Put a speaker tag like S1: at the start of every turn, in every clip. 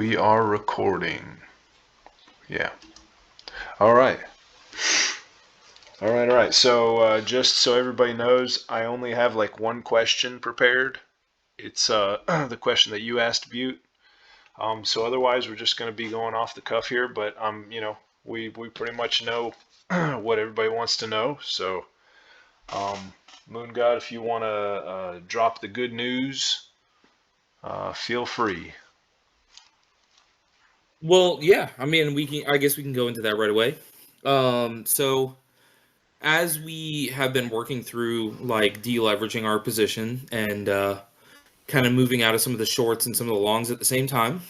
S1: We are recording. Yeah. All right. All right. So just so everybody knows, I only have like one question prepared. It's the question that you asked, Butte. So otherwise, we're just going to be going off the cuff here. But we pretty much know what everybody wants to know. So, Moongod, if you want to drop the good news, feel free.
S2: Well, yeah. I mean, I guess we can go into that right away. So as we have been working through like deleveraging our position and kind of moving out of some of the shorts and some of the longs at the same time,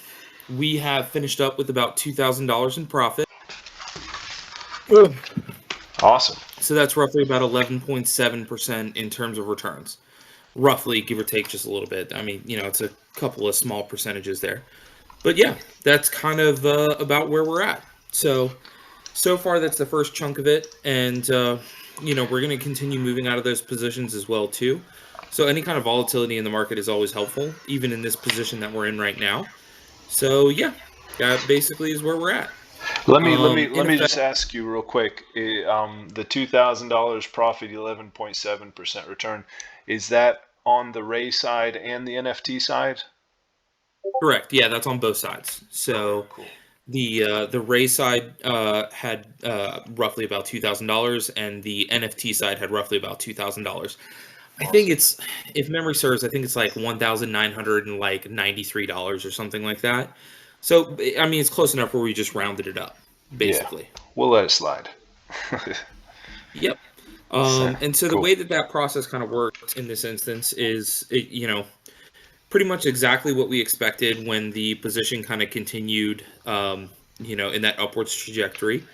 S2: we have finished up with about $2,000 in profit.
S1: Awesome.
S2: So that's roughly about 11.7% in terms of returns, roughly, give or take just a little bit. I mean, it's a couple of small percentages there. But yeah, that's kind of about where we're at. So far, that's the first chunk of it. And, we're going to continue moving out of those positions as well, too. So any kind of volatility in the market is always helpful, even in this position that we're in right now. So yeah, that basically is where we're at.
S1: Let me just ask you real quick. The $2,000 profit, 11.7% return, is that on the Ray side and the NFT side?
S2: Correct. Yeah, that's on both sides. So
S1: okay, cool.
S2: the Ray side had roughly about $2,000, and the NFT side had roughly about $2,000. I think it's, if memory serves, I think it's like $1,993 or something like that. So I mean, it's close enough where we just rounded it up, basically.
S1: Yeah, we'll let it slide.
S2: Yep. And so the way that process kind of worked in this instance is, pretty much exactly what we expected when the position kind of continued, in that upwards trajectory.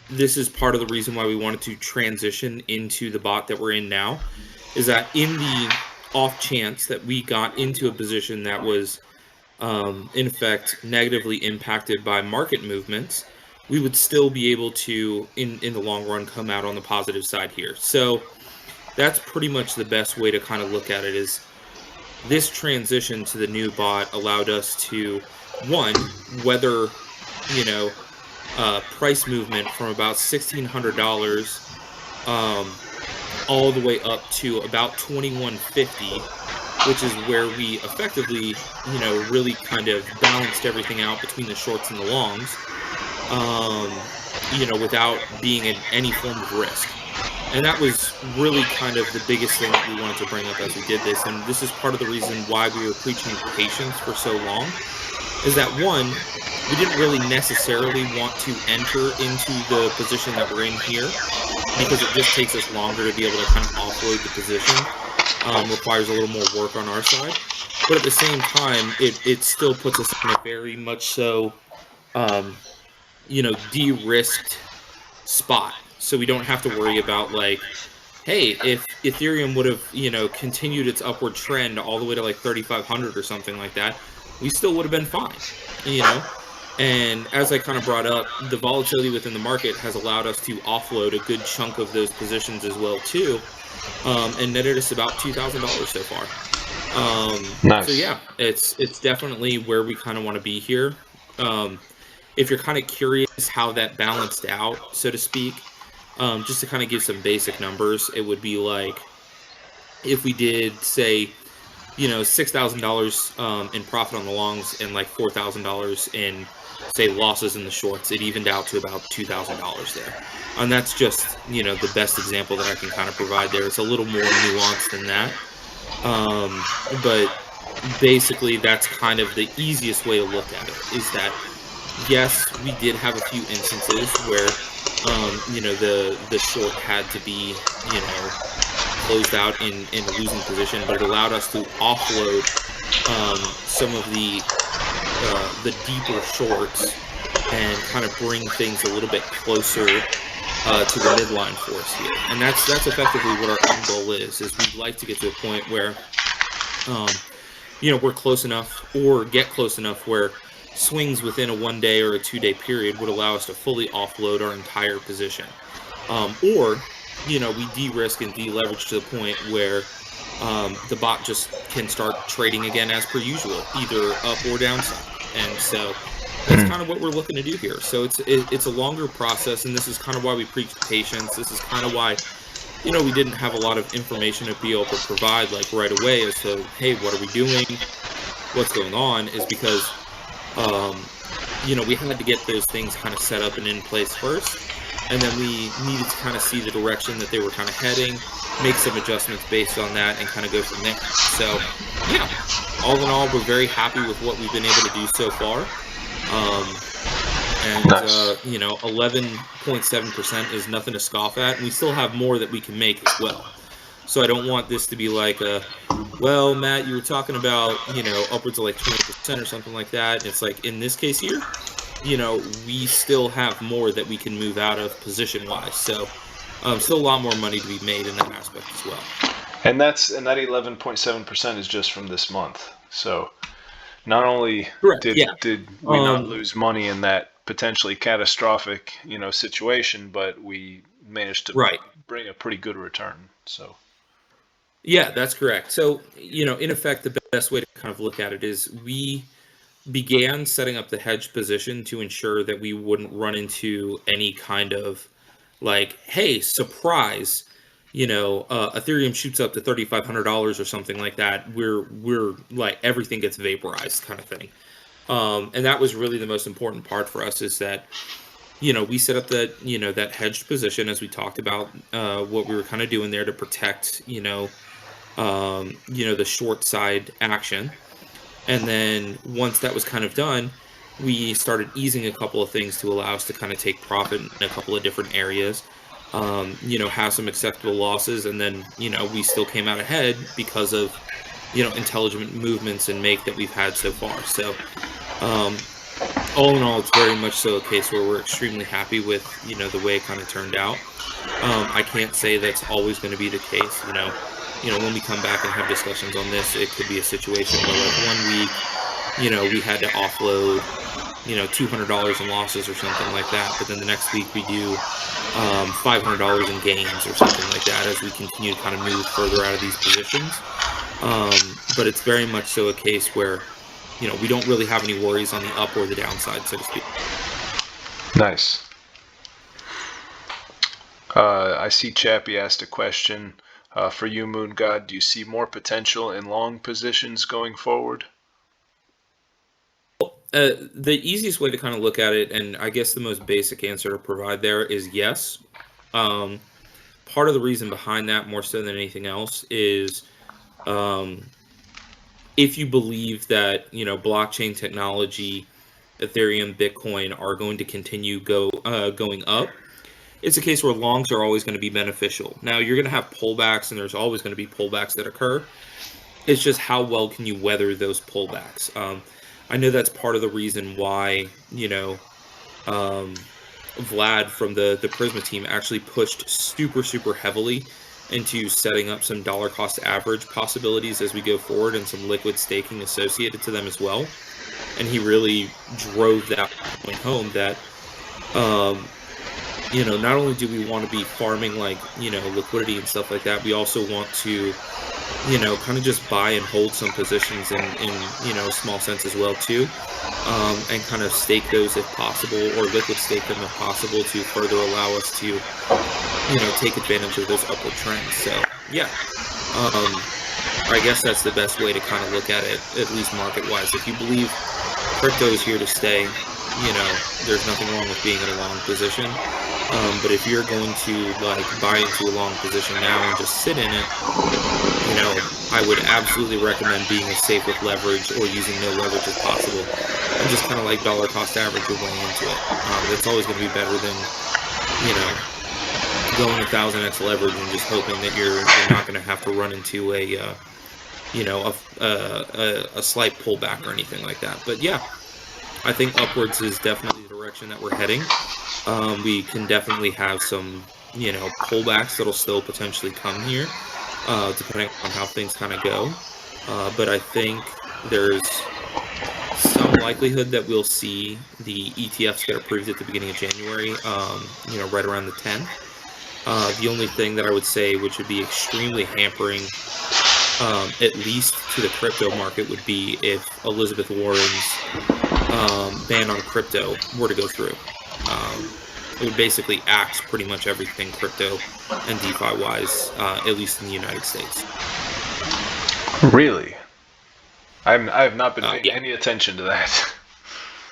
S2: This is part of the reason why we wanted to transition into the bot that we're in now, is that in the off chance that we got into a position that was, in effect, negatively impacted by market movements, we would still be able to, in the long run, come out on the positive side here. So that's pretty much the best way to kind of look at it, is this transition to the new bot allowed us to, one, weather, price movement from about $1,600 all the way up to about $2,150, which is where we effectively, really kind of balanced everything out between the shorts and the longs, without being in any form of risk. And that was really kind of the biggest thing that we wanted to bring up as we did this. And this is part of the reason why we were preaching patience for so long, is that, one, we didn't really necessarily want to enter into the position that we're in here, because it just takes us longer to be able to kind of offload the position. Requires a little more work on our side. But at the same time, it still puts us in a very much so, de-risked spot. So we don't have to worry about, like, hey, if Ethereum would have, continued its upward trend all the way to like 3,500 or something like that, we still would have been fine, And as I kind of brought up, the volatility within the market has allowed us to offload a good chunk of those positions as well, too, and netted us about $2,000 so far.
S1: Nice.
S2: So yeah, it's definitely where we kind of want to be here. If you're kind of curious how that balanced out, so to speak, just to kind of give some basic numbers, it would be like if we did, say, $6,000 in profit on the longs and like $4,000 in, say, losses in the shorts, it evened out to about $2,000 there. And that's just, the best example that I can kind of provide there. It's a little more nuanced than that. But basically, that's kind of the easiest way to look at it, is that, yes, we did have a few instances where, the short had to be, closed out in a losing position, but it allowed us to offload some of the deeper shorts and kind of bring things a little bit closer to the midline for us here. And that's effectively what our end goal is we'd like to get to a point where, we're close enough, or get close enough, where swings within a 1 day or a 2 day period would allow us to fully offload our entire position. Or we de-risk and de-leverage to the point where the bot just can start trading again as per usual, either up or downside. And so that's kind of what we're looking to do here. So it's a longer process, and this is kind of why we preach patience. This is kind of why, we didn't have a lot of information to be able to provide like right away as to, hey, what are we doing? What's going on? Is because, we had to get those things kind of set up and in place first. And then we needed to kind of see the direction that they were kind of heading, make some adjustments based on that, and kind of go from there. So, yeah, all in all, we're very happy with what we've been able to do so far.
S1: Nice.
S2: 11.7% is nothing to scoff at, and we still have more that we can make as well. So I don't want this to be like well, Matt, you were talking about, upwards of like 20% or something like that. And it's like, in this case here, we still have more that we can move out of position-wise. So still a lot more money to be made in that aspect as well.
S1: And that 11.7% is just from this month. So not only did we not lose money in that potentially catastrophic, situation, but we managed to bring a pretty good return. So.
S2: Yeah, that's correct. So, in effect, the best way to kind of look at it is we began setting up the hedge position to ensure that we wouldn't run into any kind of like, hey, surprise, Ethereum shoots up to $3,500 or something like that. We're like everything gets vaporized kind of thing. And that was really the most important part for us, is that, we set up that, that hedged position, as we talked about, what we were kind of doing there to protect, the short side action. And then once that was kind of done, we started easing a couple of things to allow us to kind of take profit in a couple of different areas, have some acceptable losses. And then, we still came out ahead because of, intelligent movements and make that we've had so far. So, all in all, it's very much so a case where we're extremely happy with, the way it kind of turned out. I can't say that's always going to be the case, when we come back and have discussions on this, it could be a situation where like 1 week, we had to offload, $200 in losses or something like that. But then the next week we do $500 in gains or something like that as we continue to kind of move further out of these positions. But it's very much so a case where, we don't really have any worries on the up or the downside, so to speak.
S1: Nice. I see Chappie asked a question. For you, Moongod, do you see more potential in long positions going forward?
S2: The easiest way to kind of look at it, and I guess the most basic answer to provide there, is yes. Part of the reason behind that, more so than anything else, is if you believe that, blockchain technology, Ethereum, Bitcoin are going to continue going up, it's a case where longs are always going to be beneficial. Now, you're going to have pullbacks, and there's always going to be pullbacks that occur. It's just how well can you weather those pullbacks. I know that's part of the reason why, Vlad from the Prisma team actually pushed super, super heavily into setting up some dollar cost average possibilities as we go forward, and some liquid staking associated to them as well. And he really drove that point home that, not only do we want to be farming like, liquidity and stuff like that, we also want to, kind of just buy and hold some positions in a small sense as well too, and kind of stake those if possible, or liquid stake them if possible, to further allow us to, take advantage of those upward trends. So yeah, I guess that's the best way to kind of look at it, at least market-wise. If you believe crypto is here to stay, there's nothing wrong with being in a long position. But if you're going to like buy into a long position now and just sit in it, I would absolutely recommend being as safe with leverage, or using no leverage as possible, and just kind of like dollar cost average your way into it. It's always going to be better than, going 1,000x leverage and just hoping that you're not going to have to run into a slight pullback or anything like that. But yeah, I think upwards is definitely the direction that we're heading. We can definitely have some, pullbacks that'll still potentially come here, depending on how things kind of go. But I think there's some likelihood that we'll see the ETFs get approved at the beginning of January, right around the 10th. The only thing that I would say, which would be extremely hampering at least to the crypto market, would be if Elizabeth Warren's ban on crypto were to go through. It would basically axe pretty much everything crypto and DeFi wise, at least in the United States.
S1: Really? I have not been paying
S2: Yeah.
S1: any attention to that.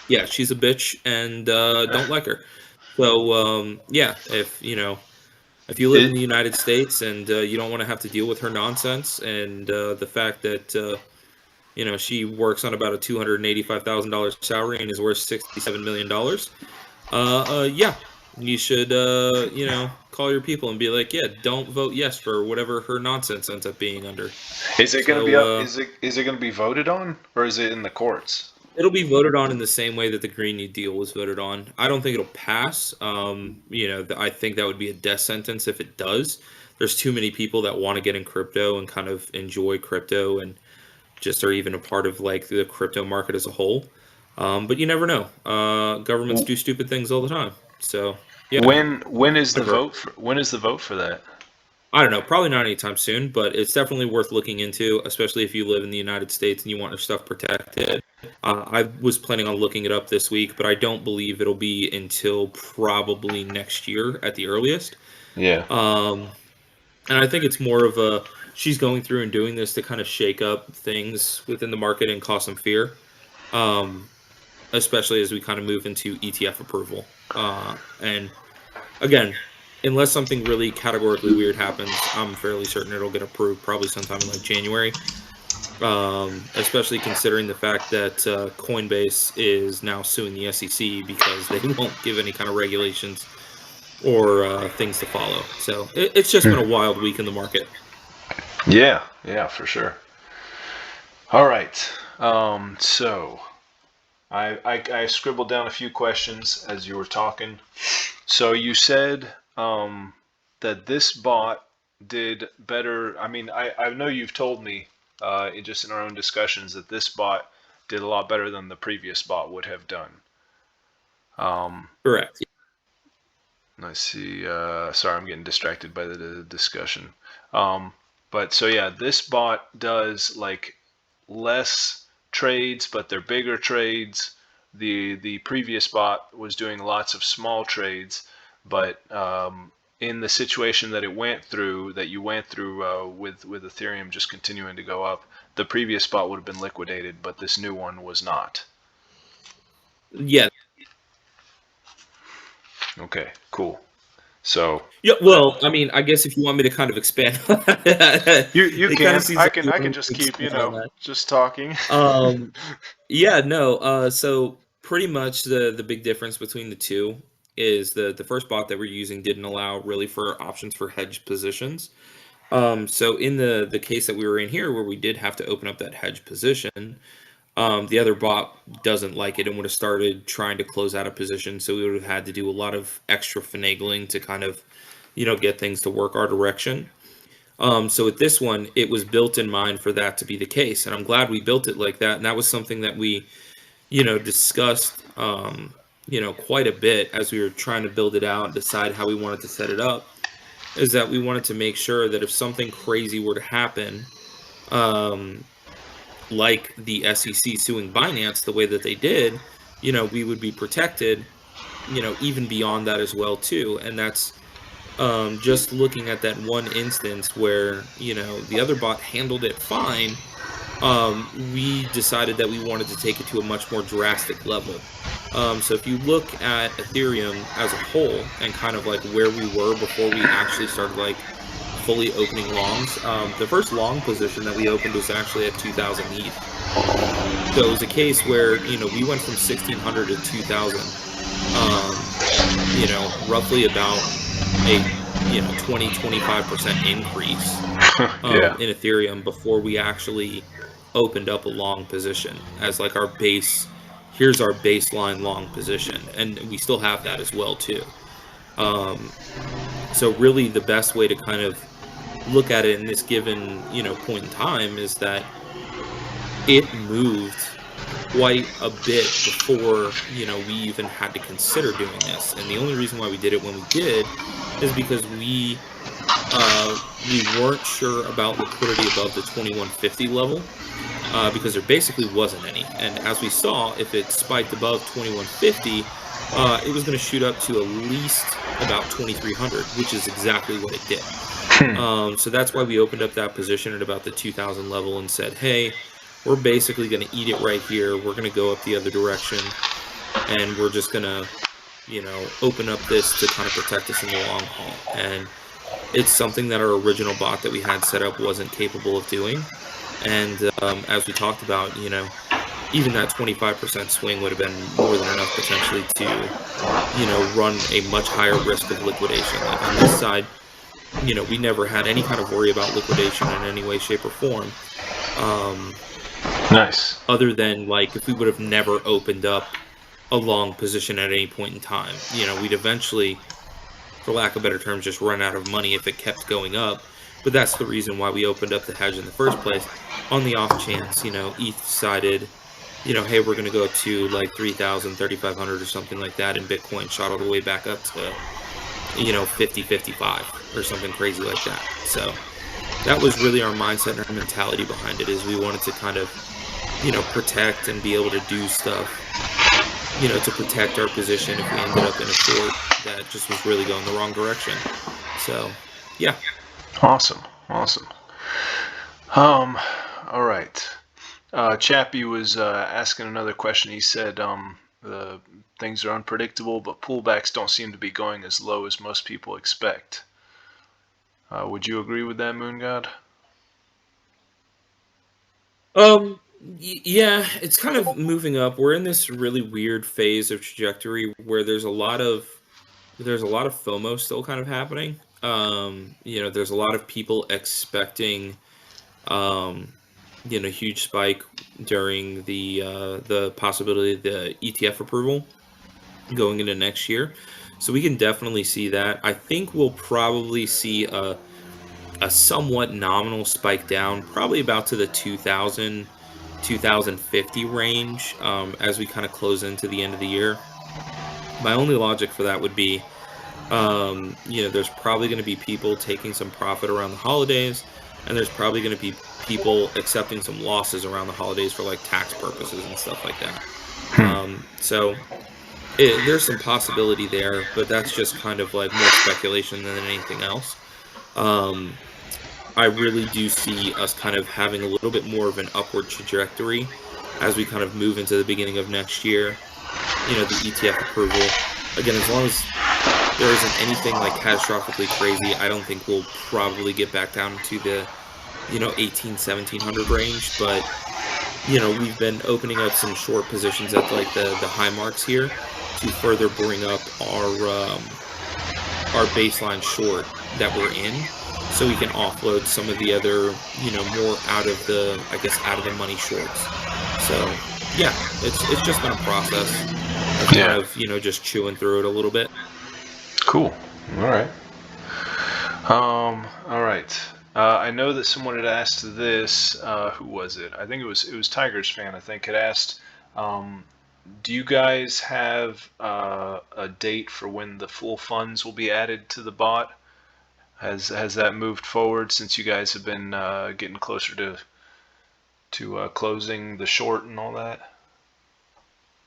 S2: Yeah, she's a bitch, and don't like her. So yeah, if you live in the United States and you don't want to have to deal with her nonsense, and the fact that she works on about a $285,000 salary and is worth $67 million, yeah, you should call your people and be like, yeah, don't vote yes for whatever her nonsense ends up being under.
S1: Is it going to be
S2: So,
S1: up? Is it going to be voted on, or is it in the courts?
S2: it'll be voted on in the same way that the Green New Deal was voted on. I don't think it'll pass. I think that would be a death sentence if it does. There's too many people that want to get in crypto and kind of enjoy crypto and just are even a part of like the crypto market as a whole. But you never know. Governments do stupid things all the time. So yeah.
S1: When is the vote? When is the vote for that?
S2: I don't know, probably not anytime soon, but it's definitely worth looking into, especially if you live in the United States and you want your stuff protected. I was planning on looking it up this week, but I don't believe it'll be until probably next year at the earliest.
S1: Yeah.
S2: And I think it's more of a, she's going through and doing this to kind of shake up things within the market and cause some fear, especially as we kind of move into ETF approval. And again, unless something really categorically weird happens, I'm fairly certain it'll get approved probably sometime in like January. Especially considering the fact that Coinbase is now suing the SEC because they won't give any kind of regulations or things to follow. So it's just been a wild week in the market.
S1: Yeah, for sure. All right. So I scribbled down a few questions as you were talking. So you said that this bot did better. I mean, I know you've told me just in our own discussions that this bot did a lot better than the previous bot would have done.
S2: Correct.
S1: Let's see. Sorry, I'm getting distracted by the discussion. But so yeah, this bot does like less trades, but they're bigger trades. The previous bot was doing lots of small trades, but in the situation that you went through with Ethereum just continuing to go up, the previous bot would have been liquidated, but this new one was not.
S2: Yeah.
S1: Okay, cool. So
S2: yeah, well, I mean, I guess if you want me to kind of expand,
S1: you can. I can just keep just talking.
S2: Yeah, no. So pretty much the big difference between the two is the first bot that we're using didn't allow really for options for hedge positions. So in the case that we were in here, where we did have to open up that hedge position, the other bot doesn't like it and would have started trying to close out a position. So we would have had to do a lot of extra finagling to kind of, get things to work our direction. So with this one, it was built in mind for that to be the case. And I'm glad we built it like that. And that was something that we, discussed, quite a bit as we were trying to build it out and decide how we wanted to set it up, is that we wanted to make sure that if something crazy were to happen, like the SEC suing Binance the way that they did, we would be protected, even beyond that as well too. And that's just looking at that one instance where, the other bot handled it fine. We decided that we wanted to take it to a much more drastic level. So if you look at Ethereum as a whole and kind of like where we were before we actually started like fully opening longs, the first long position that we opened was actually at 2,000 ETH. So it was a case where, we went from 1,600 to 2,000, roughly about a 20-25% increase in Ethereum before we actually opened up a long position as like our base. Here's our baseline long position, and we still have that as well too. So really the best way to kind of look at it in this given point in time is that it moved quite a bit before we even had to consider doing this. And the only reason why we did it when we did is because we we weren't sure about liquidity above the 2150 level because there basically wasn't any. And as we saw, if it spiked above 2150, it was going to shoot up to at least about 2300, which is exactly what it did. So that's why we opened up that position at about the 2000 level and said, hey, we're basically going to eat it right here. We're going to go up the other direction, and we're just going to, open up this to kind of protect us in the long haul. And it's something that our original bot that we had set up wasn't capable of doing. And as we talked about, even that 25% swing would have been more than enough potentially to, run a much higher risk of liquidation. Like on this side, we never had any kind of worry about liquidation in any way, shape, or form.
S1: Nice.
S2: Other than like if we would have never opened up a long position at any point in time, we'd eventually, for lack of better terms, just run out of money if it kept going up. But that's the reason why we opened up the hedge in the first place. On the off chance, ETH decided, hey, we're going to go to like 3,000, 3,500 or something like that, and Bitcoin shot all the way back up to, 50, 55 or something crazy like that. So that was really our mindset and our mentality behind it, is we wanted to kind of, protect and be able to do stuff, to protect our position if we ended up in a short that just was really going the wrong direction. So, yeah.
S1: Awesome. All right. Chappie was asking another question. He said, the things are unpredictable, but pullbacks don't seem to be going as low as most people expect. Would you agree with that, Moongod?
S2: Yeah, it's kind of moving up. We're in this really weird phase of trajectory where there's a lot of FOMO still kind of happening. There's a lot of people expecting, huge spike during the possibility of the ETF approval going into next year. So we can definitely see that. I think we'll probably see a somewhat nominal spike down, probably about to the 2000, 2050 range as we kind of close into the end of the year. My only logic for that would be, there's probably going to be people taking some profit around the holidays, and there's probably going to be people accepting some losses around the holidays for like tax purposes and stuff like that. So there's some possibility there, but that's just kind of like more speculation than anything else. I really do see us kind of having a little bit more of an upward trajectory as we kind of move into the beginning of next year. The ETF approval. Again, as long as there isn't anything like catastrophically crazy, I don't think we'll probably get back down to the, 18, 1700 range. But, we've been opening up some short positions at like the high marks here to further bring up our baseline short that we're in, so we can offload some of the other, more out of the money shorts. So yeah, it's just been a process of kind of, just chewing through it a little bit.
S1: Cool. All right. All right. I know that someone had asked this. Who was it? I think it was Tigers fan. I think had asked, do you guys have a date for when the full funds will be added to the bot? Has that moved forward since you guys have been getting closer to closing the short and all that?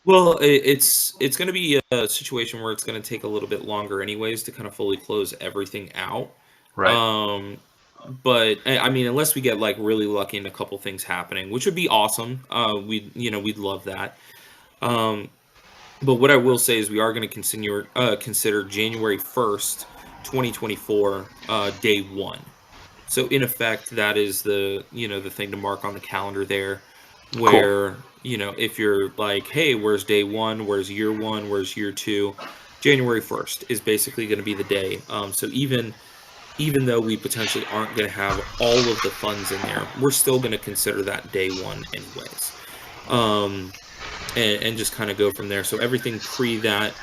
S2: Well, it's going to be a situation where it's going to take a little bit longer anyways to kind of fully close everything out.
S1: Right.
S2: But I mean, unless we get like really lucky and a couple things happening, which would be awesome. We'd love that. But what I will say is we are going to consider January 1st, 2024, day one. So in effect, that is the thing to mark on the calendar there, where
S1: Cool.
S2: If you're like, hey, where's day one? Where's year one? Where's year two? January 1st is basically going to be the day. So even though we potentially aren't going to have all of the funds in there, we're still going to consider that day one anyways. And just kind of go from there. So everything pre that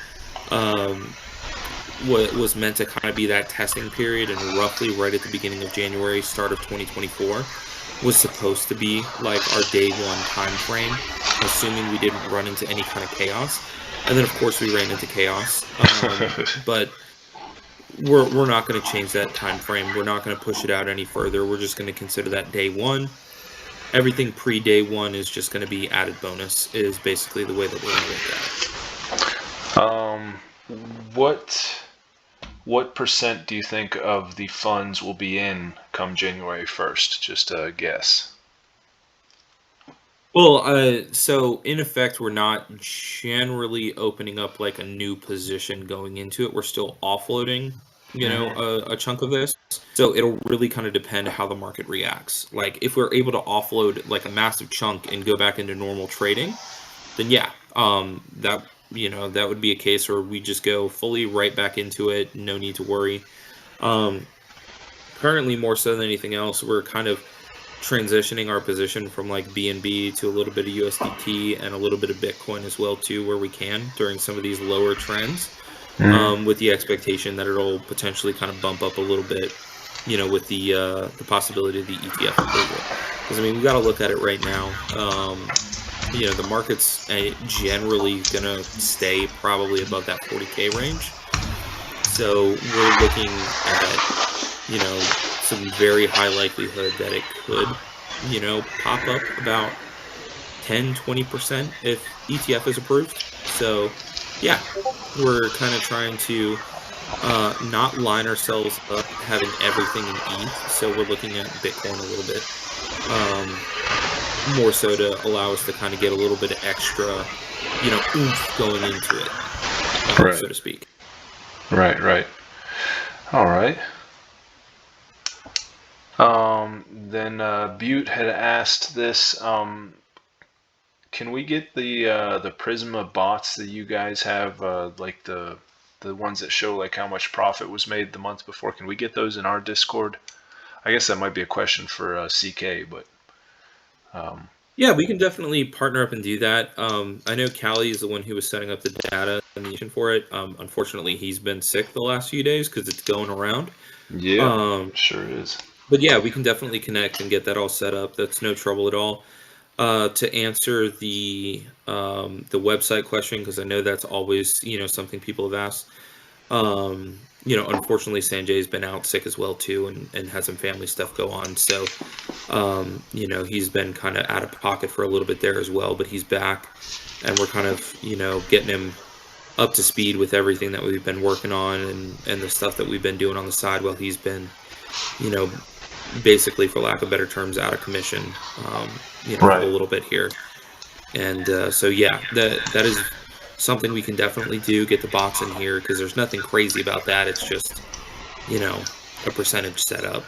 S2: was meant to kind of be that testing period, and roughly right at the beginning of January, start of 2024, was supposed to be like our day one time frame, assuming we didn't run into any kind of chaos. And then of course we ran into chaos. But we're not going to change that time frame. We're not going to push it out any further. We're just going to consider that day one. Everything pre-day one is just going to be added bonus, is basically the way that we're going to look at it.
S1: What percent do you think of the funds will be in come January 1st? Just a guess.
S2: Well, so in effect, we're not generally opening up like a new position going into it. We're still offloading, a chunk of this. So it'll really kind of depend how the market reacts. Like if we're able to offload like a massive chunk and go back into normal trading, then yeah, that would be a case where we just go fully right back into it. No need to worry. Currently, more so than anything else, we're kind of transitioning our position from like BNB to a little bit of USDT and a little bit of Bitcoin as well too, where we can during some of these lower trends, with the expectation that it'll potentially kind of bump up a little bit, with the possibility of the ETF approval. Because I mean, we got to look at it right now. The market's generally gonna stay probably above that 40K range. So we're looking at, some very high likelihood that it could, pop up about 10-20% if ETF is approved. So yeah, we're kind of trying to not line ourselves up having everything in ETH. So we're looking at Bitcoin a little bit, more so to allow us to kind of get a little bit of extra, oomph going into it,
S1: Right.
S2: so to speak.
S1: Right. All right. Then Butte had asked this. Can we get the Prisma bots that you guys have, like the ones that show like how much profit was made the month before? Can we get those in our Discord? I guess that might be a question for CK, but
S2: Yeah, we can definitely partner up and do that. I know Callie is the one who was setting up the data and the engine for it. Unfortunately, he's been sick the last few days because it's going around.
S1: yeah, sure is.
S2: But yeah, we can definitely connect and get that all set up. That's no trouble at all. To answer the website question, because I know that's always something people have asked. Unfortunately, Sanjay's been out sick as well too, and had some family stuff go on. So, he's been kind of out of pocket for a little bit there as well. But he's back, and we're kind of getting him up to speed with everything that we've been working on and the stuff that we've been doing on the side while he's been, basically, for lack of better terms, out of commission, for a little bit here. And so yeah, that is something we can definitely do. Get the bots in here because there's nothing crazy about that. It's just a percentage setup,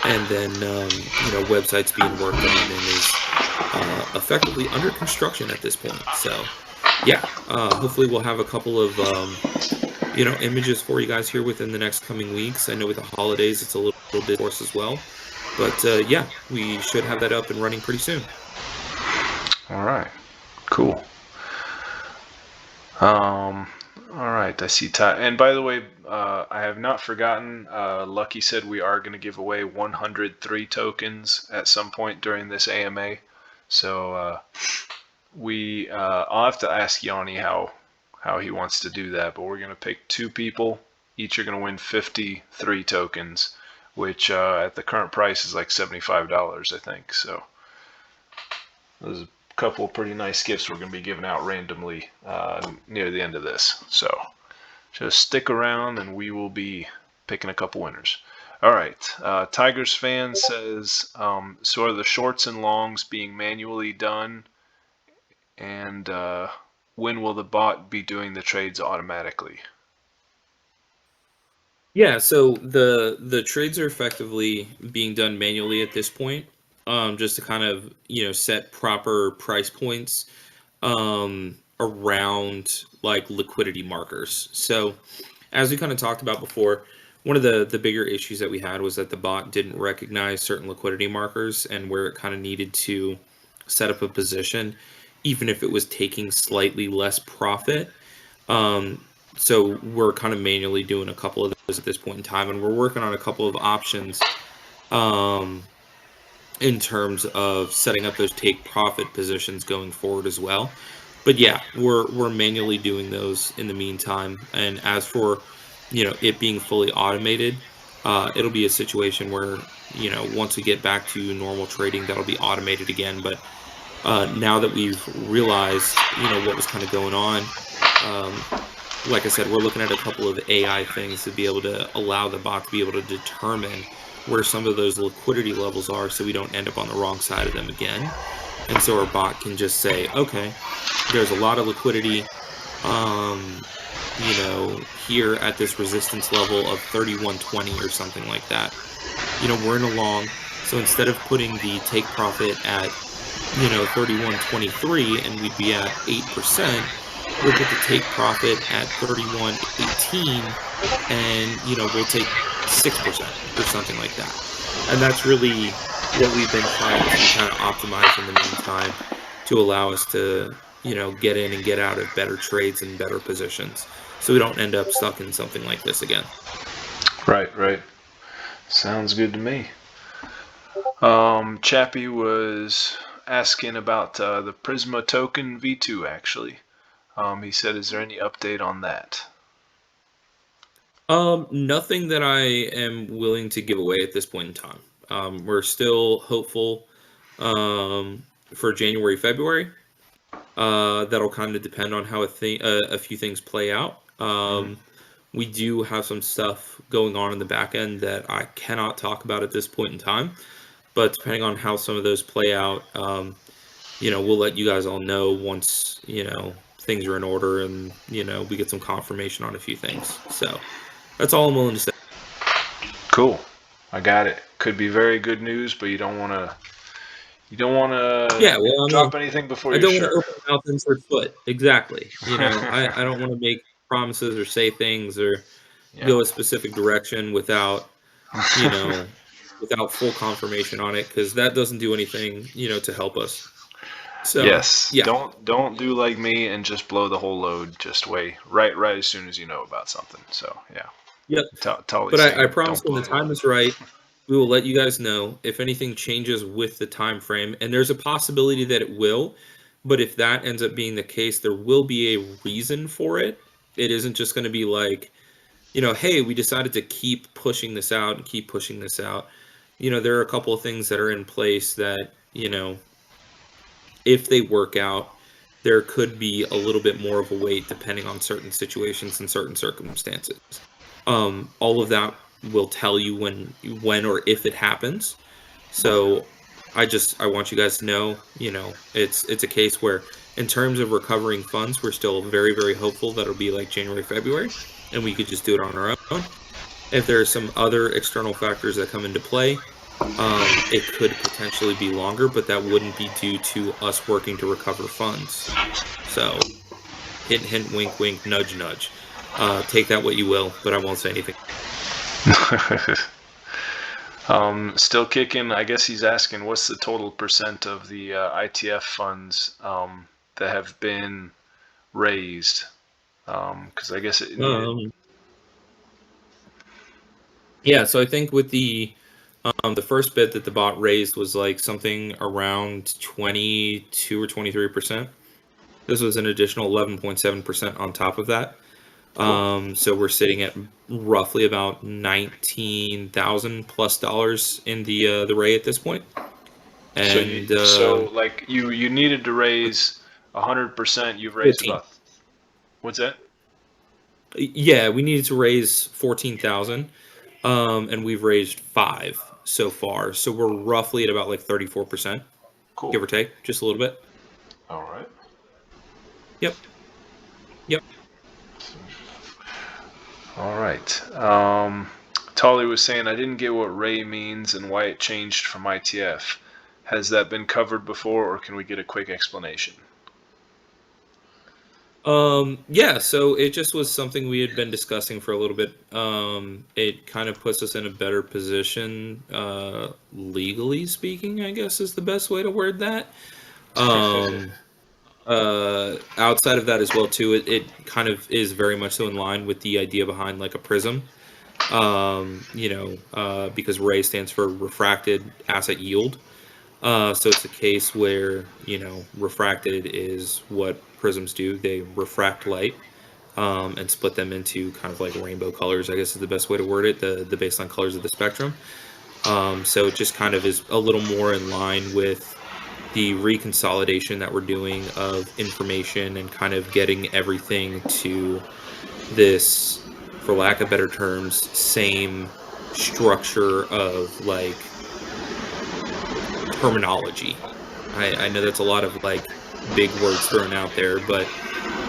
S2: and then websites being worked on and is effectively under construction at this point. So yeah, hopefully we'll have a couple of images for you guys here within the next coming weeks. I know with the holidays it's a little bit worse as well, but yeah, we should have that up and running pretty soon.
S1: All right, cool. All right, I see Ty. And by the way, I have not forgotten. Lucky said we are going to give away 103 tokens at some point during this AMA. So I'll have to ask Yanni how he wants to do that. But we're going to pick 2 people. Each are going to win 53 tokens, which at the current price is like $75, I think. So there's a couple of pretty nice gifts we're going to be giving out randomly near the end of this. So just stick around and we will be picking a couple winners. All right. Tigers fan says, so are the shorts and longs being manually done? And when will the bot be doing the trades automatically?
S2: Yeah, so the trades are effectively being done manually at this point, just to kind of set proper price points around like liquidity markers. So as we kind of talked about before, one of the bigger issues that we had was that the bot didn't recognize certain liquidity markers and where it kind of needed to set up a position, even if it was taking slightly less profit. So we're kind of manually doing a couple of those at this point in time, and we're working on a couple of options in terms of setting up those take profit positions going forward as well. But yeah, we're manually doing those in the meantime. And as for it being fully automated, it'll be a situation where, once we get back to normal trading, that'll be automated again. But now that we've realized, what was kind of going on, um, like I said, we're looking at a couple of AI things to be able to allow the bot to be able to determine where some of those liquidity levels are, so we don't end up on the wrong side of them again. And so our bot can just say, okay, there's a lot of liquidity, um, here at this resistance level of 3120 or something like that. We're in a long, so instead of putting the take profit at 3123 and we'd be at 8%, we'll put the take profit at 3118 and we'll take 6% or something like that. And that's really what we've been trying to kind of optimize in the meantime to allow us to get in and get out of better trades and better positions, so we don't end up stuck in something like this again.
S1: Right. Sounds good to me. Chappie was asking about the Prisma token V2 actually. He said, is there any update on that?
S2: Nothing that I am willing to give away at this point in time. We're still hopeful for January, February. That'll kind of depend on how a few things play out. We do have some stuff going on in the back end that I cannot talk about at this point in time, but depending on how some of those play out, we'll let you guys all know once, things are in order and, we get some confirmation on a few things. So that's all I'm willing to say.
S1: Cool. I got it. Could be very good news, but you don't want to.
S2: Yeah, well,
S1: drop anything before
S2: I
S1: you're
S2: don't want to
S1: sure.
S2: open mouth insert foot. Exactly. I don't want to make promises or say things or go a specific direction without without full confirmation on it, because that doesn't do anything to help us. So
S1: Yes.
S2: yeah.
S1: Don't do like me and just blow the whole load. Just wait right as soon as you know about something. So yeah.
S2: Yep.
S1: Totally
S2: But I
S1: saying
S2: promise
S1: don't
S2: when
S1: blow
S2: the
S1: the
S2: time
S1: load.
S2: is right, we will let you guys know if anything changes with the time frame, and there's a possibility that it will. But if that ends up being the case, there will be a reason for it. It isn't just going to be like, hey, we decided to keep pushing this out and keep pushing this out. There are a couple of things that are in place that, if they work out, there could be a little bit more of a wait depending on certain situations and certain circumstances. All of that will tell you when or if it happens. So I want you guys to know, it's a case where in terms of recovering funds, we're still very, very hopeful that it'll be like January, February, and we could just do it on our own. If there are some other external factors that come into play, it could potentially be longer, but that wouldn't be due to us working to recover funds. So hint, hint, wink, wink, nudge, nudge. Take that what you will, but I won't say anything.
S1: Still kicking. I guess he's asking what's the total percent of the ITF funds that have been raised? Because I guess it needed.
S2: Yeah, so I think with the first bid that the bot raised was like something around 22 or 23%. This was an additional 11.7% on top of that.
S1: Cool.
S2: So we're sitting at roughly about $19,000 plus in the Ray at this point. And
S1: so like you needed to raise 100%. You've raised
S2: 14.
S1: about what's that?
S2: Yeah, we needed to raise 14,000, and we've raised 5 so far. So we're roughly at about like 34%,
S1: Cool.
S2: give or take, just a little bit.
S1: All right.
S2: Yep.
S1: All right. Tolly was saying I didn't get what Ray means and why it changed from ITF. Has that been covered before, or can we get a quick explanation?
S2: Yeah, so it just was something we had been discussing for a little bit. It kind of puts us in a better position, legally speaking, I guess is the best way to word that. Outside of that as well too, it kind of is very much so in line with the idea behind like a prism. Because Ray stands for refracted asset yield. So it's a case where, refracted is what prisms do. They refract light. and split them into kind of like rainbow colors, I guess is the best way to word it, the baseline colors of the spectrum. So it just kind of is a little more in line with the reconsolidation that we're doing of information and kind of getting everything to this, for lack of better terms, same structure of like terminology. I know that's a lot of like big words thrown out there, but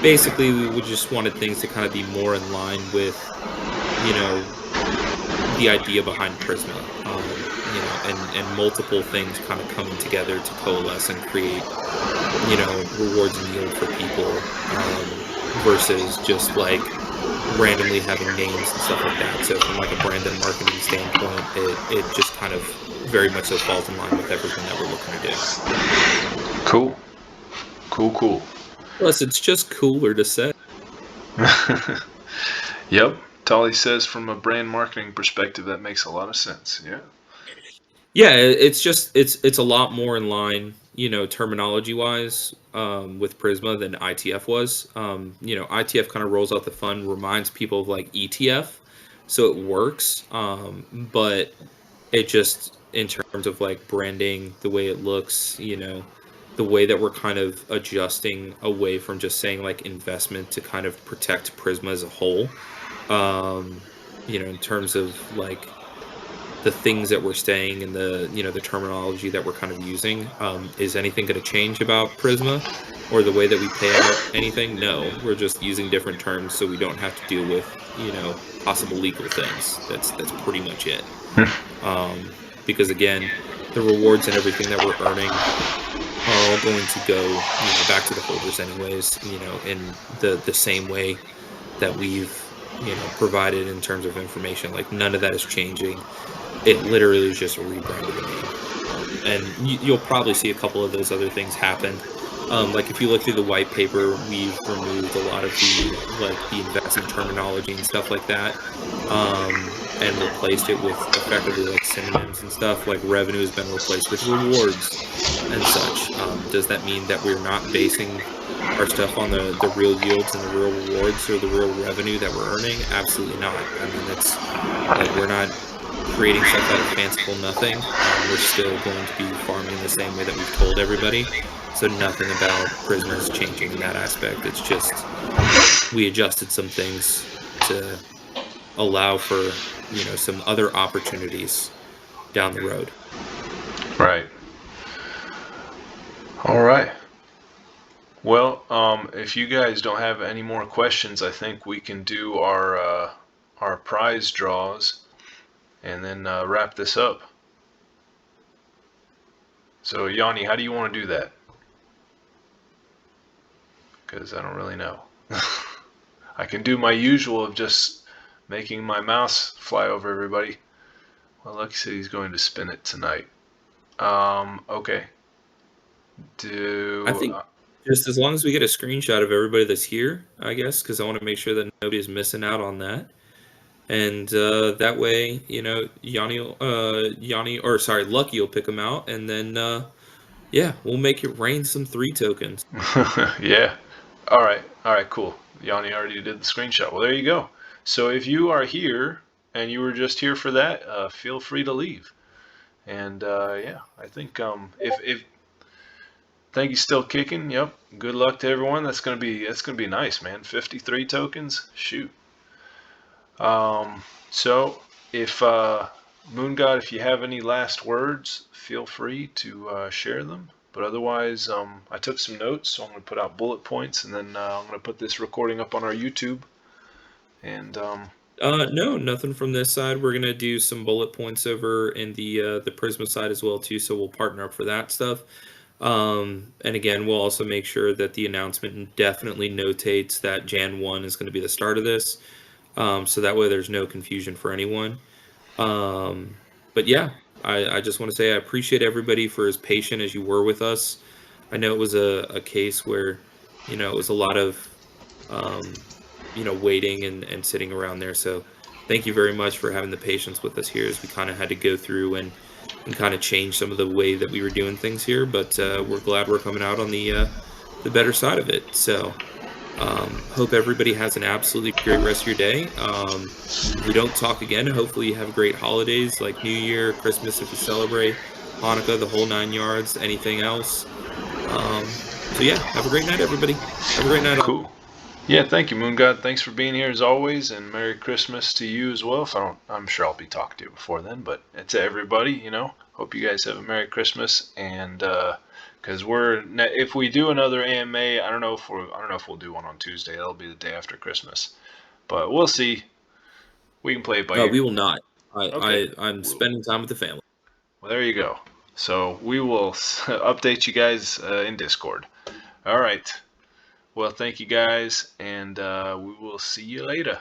S2: basically we just wanted things to kind of be more in line with, the idea behind Prisma, and multiple things kind of coming together to coalesce and create, rewards and yield for people, versus just like randomly having names and stuff like that. So from like a brand and marketing standpoint, it just kind of very much so falls in line with everything that we're looking to do.
S1: Cool.
S2: Plus, it's just cooler to say.
S1: Yep. Tolly says from a brand marketing perspective, that makes a lot of sense. Yeah.
S2: Yeah, it's a lot more in line, terminology wise, with Prisma than ITF was. ITF kind of rolls out the fun, reminds people of like ETF, so it works. But it just, in terms of like branding, the way it looks, the way that we're kind of adjusting away from just saying like investment to kind of protect Prisma as a whole. In terms of like the things that we're saying and the terminology that we're kind of using. Is anything going to change about Prisma or the way that we pay out anything? No, we're just using different terms so we don't have to deal with, possible legal things. That's pretty much it. Because again, the rewards and everything that we're earning are all going to go, back to the holders anyways, in the same way that we've, provided in terms of information. Like none of that is changing. It literally is just a rebrand of the name. And you'll probably see a couple of those other things happen. Like if you look through the white paper, we've removed a lot of the investment terminology and stuff like that, and replaced it with effectively like synonyms and stuff. Like revenue has been replaced with rewards and such. Does that mean that we're not basing our stuff on the real yields and the real rewards or the real revenue that we're earning? Absolutely not. I mean, it's like we're not creating stuff out of fanciful nothing. We're still going to be farming the same way that we've told everybody. So nothing about Prisma is changing in that aspect. It's just we adjusted some things to allow for, some other opportunities down the road.
S1: Right. All right. Well, if you guys don't have any more questions, I think we can do our prize draws and then wrap this up. So, Yanni, how do you want to do that? Because I don't really know. I can do my usual of just making my mouse fly over everybody. Well, Lucky said he's going to spin it tonight. Okay.
S2: I think just as long as we get a screenshot of everybody that's here, I guess, because I want to make sure that nobody's missing out on that. And that way, Lucky will pick them out, and then we'll make it rain some 3 tokens.
S1: Yeah. All right, cool. Yanni already did the screenshot. Well, there you go. So if you are here and you were just here for that, feel free to leave. And I think if thank you, still kicking. Yep. Good luck to everyone. That's gonna be nice, man. 53 tokens. Shoot. So if Moongod, if you have any last words, feel free to share them. But otherwise, I took some notes, so I'm going to put out bullet points, and then I'm going to put this recording up on our YouTube. And
S2: no, nothing from this side. We're gonna do some bullet points over in the Prisma side as well too. So we'll partner up for that stuff. And again, we'll also make sure that the announcement definitely notates that Jan 1 is going to be the start of this. So that way there's no confusion for anyone. But yeah, I just want to say I appreciate everybody for as patient as you were with us. I know it was a case where, it was a lot of, waiting and sitting around there. So thank you very much for having the patience with us here as we kind of had to go through and kind of change some of the way that we were doing things here. But we're glad we're coming out on the better side of it. So Hope everybody has an absolutely great rest of your day. If we don't talk again, hopefully you have great holidays like New Year, Christmas if you celebrate, Hanukkah, the whole 9 yards, anything else. So yeah, have a great night, everybody. Have a great night all.
S1: Cool. Yeah, thank you, Moongod. Thanks for being here as always, and Merry Christmas to you as well. If I don't, I'm sure I'll be talking to you before then, but to everybody, hope you guys have a Merry Christmas. And because if we do another AMA, I don't know if we'll do one on Tuesday. That'll be the day after Christmas, but we'll see. We can play it by
S2: We
S1: ear.
S2: will not.
S1: Okay.
S2: I'm spending time with the family.
S1: Well, there you go. So we will update you guys in Discord. All right. Well, thank you guys, and we will see you later.